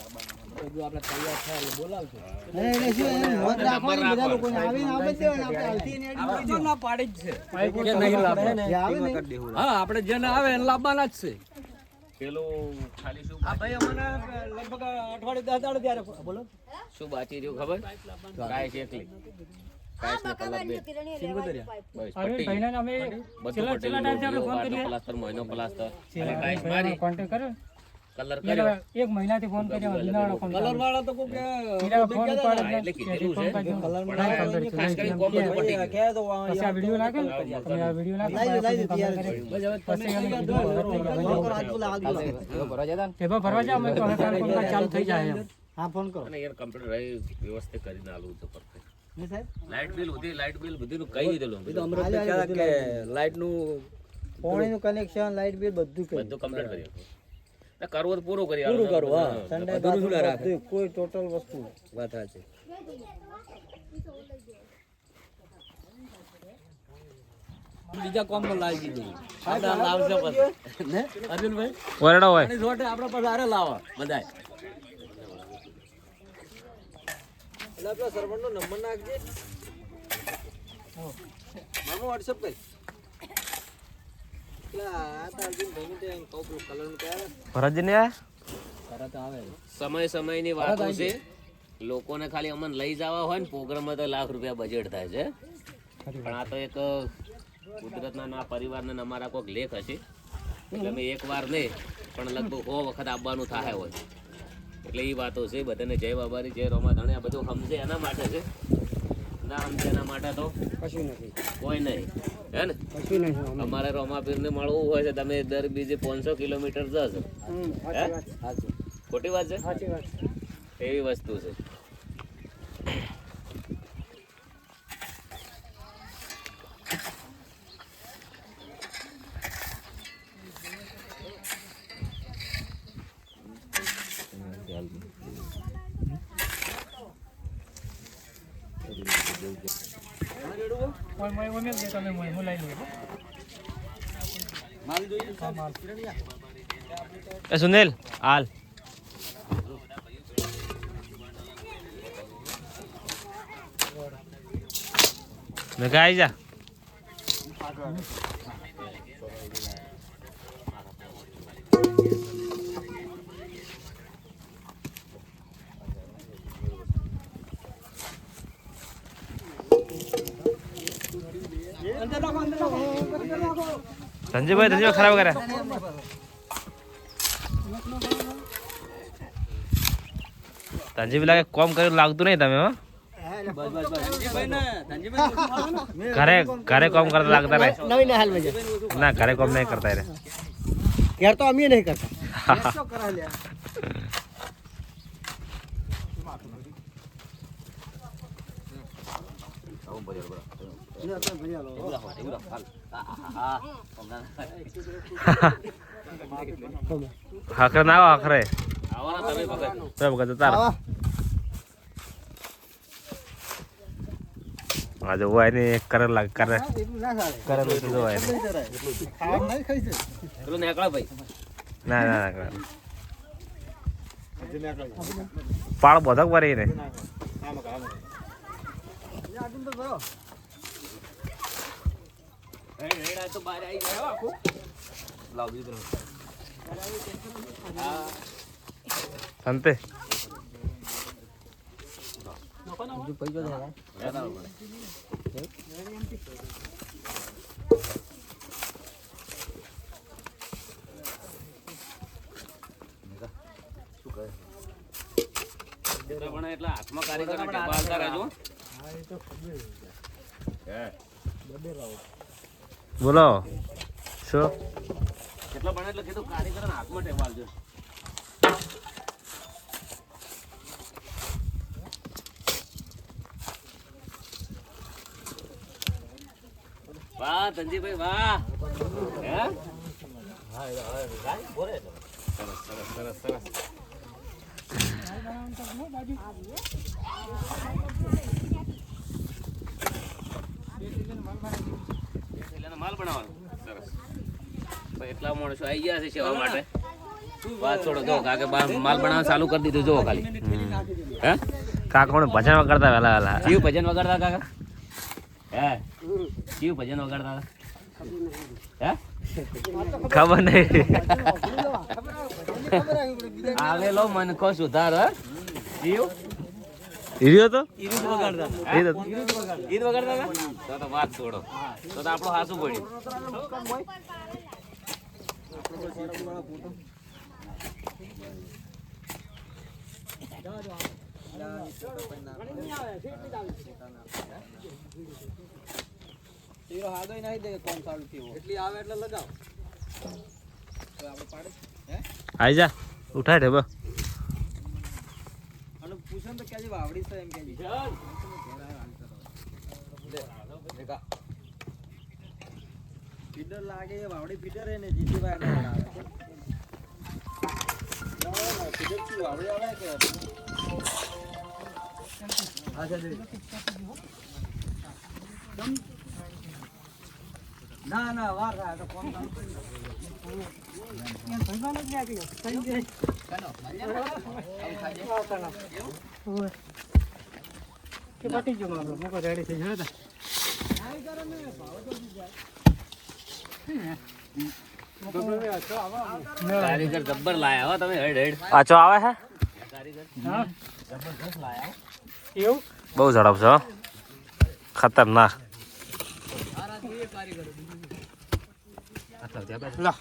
આપણે તૈયાર થાય બોલાવજો. ના પાડી જ છે હા આપણે જેને આવે એને લાવવાના જ છે. પેલું ખાલી શું આ ભાઈ અમને લગભગ અઠવાડિયે 10 દાડે ત્યારે બોલો શું બાકી રહ્યું ખબર કાય છે એકલી કાય છે કલાક બે બસ પટ્ટી બધું પટેલું પ્લાસ્ટર મહિનો પ્લાસ્ટર અને કાય મારી કોન્ટેક્ટ કર્યો કલર કર્યો એક મહિનાથી ફોન કર્યો દિનાળો ફોન કલર વાળા તો કોઈ ફોન એટલે કીધેલું છે ખાસ કરીને કોમ બધું પટી ગયું. પછી આ વિડિયો નાખે તમે આ વિડિયો નાખો પછી ભરવા જાવ અમે તો હવે કામ ચાલુ થઈ જાય એમ. હા ફોન કરો અને યાર કમ્પ્યુટર વ્યવસ્થિત કરીને આલું તો પરફેક્ટ લાઈટ બિલ બધું કહી દીધેલું એ તો અમૃત કહેતા કે લાઈટ નું પાણીનું કનેક્શન લાઈટ બિલ બધું બધું કમ્પ્લીટ કરી આપો કરવું તો પૂરું કરી પૂરું આલો. કરો હા સંડે બધું રાખે કોઈ ટોટલ વસ્તુ વાત છે. બીજા કોમ માં લાવી દીધું આપણે લાવશે પછી ને અર્જુનભાઈ ઓરડો હોય આની જોટે આપણે પાસે આરે લાવવા બધાય. એટલે આપણા સર્વર નો નંબર નાખજે મામો WhatsApp કરી સમયની વાતો છે. લોકોને ખાલી અમને લઈ જવા હોય ને પ્રોગ્રામમાં તો લાખ રૂપિયા બજેટ થાય છે. પણ આ તો એક કુદરતના ના પરિવારના અમારા કોઈક લેખ હશે એટલે અમે એક વાર નહીં પણ લગભગ 100 વખત આવવાનું થાય હોય એટલે એ વાતો છે. બધાને જય બાબાની જય રોમા ધણે આ બધું સમજે એના માટે છે. ના સમજે એના માટે તો કશું નથી કોઈ નહીં હે ને. કશું નહીં અમારે રોમાપીર ને મળવું હોય છે તમે દર બીજે 500 કિલોમીટર જશો. ખોટી વાત છે એવી વસ્તુ છે. એ સુનિલ હાલ મેં આવી જા સંજયભાઈ ખરાબ કરે સંજયભાઈ લાગે કોમ કર્યું લાગતું નહીં તમે હો ઘરે કોમ કરતા લાગતા રે ના ઘરે કોમ નહીં કરતા રે यार तो हम ये नहीं करता આખરે ના આવો આખરે આવવાના તમે ભગત તો વખત તાર આજે હોય ને કરે લાગ કરે કરે લીધું હોય પેલું નેકળો ભાઈ ના ના ના પાળ બધો વરી ને રેડા તો બહાર આવી જાય આખું લાવ દીધું સંતે એટલે હાથમાં કારીગર બાળતા રહેજો. બોલો શું કેટલો ભણે એટલે કીધું કારીગર હાથમાં ટેવાલજો. વાહ ધનજીભાઈ વાહ હે સરસ સરસ સરસ સરસ માલ બનાવવાનો સરસ. એટલા માણસો આવી ગયા છે સેવા માટે વાત છોડો જો કાકે માલ બનાવવા ચાલુ કરી દીધું જો ખાલી હે કાકા મને ભજન વગાડતા વેલા વેલા જીવ ભજન વગાડતા કાકા હે જીવ ભજન વગાડતા હે ખબર નહીં આવેલો મનખો સુધાર હે? જીવ હીરો તો ઈદ વગાડતા હતા? તો વાત છોડો તો આપણું હાસું પડ્યું આઈ જા ઉઠાય ઢેબો ફીડર લાગે એ વાવડી ફીડર હે ને જીતીભાઈ ફીડર શું વાવડી આવે કે ના ના વાર થાય તો કોણ પટી ગયો મારો મોકો રેડી થઈ ગયો કારીગર જબ્બર લાયા હો તમે હેડ હેડ પાછો આવે છે કારીગર હા એવું બહુ ઝડપ છે હો. ખતરનાક લા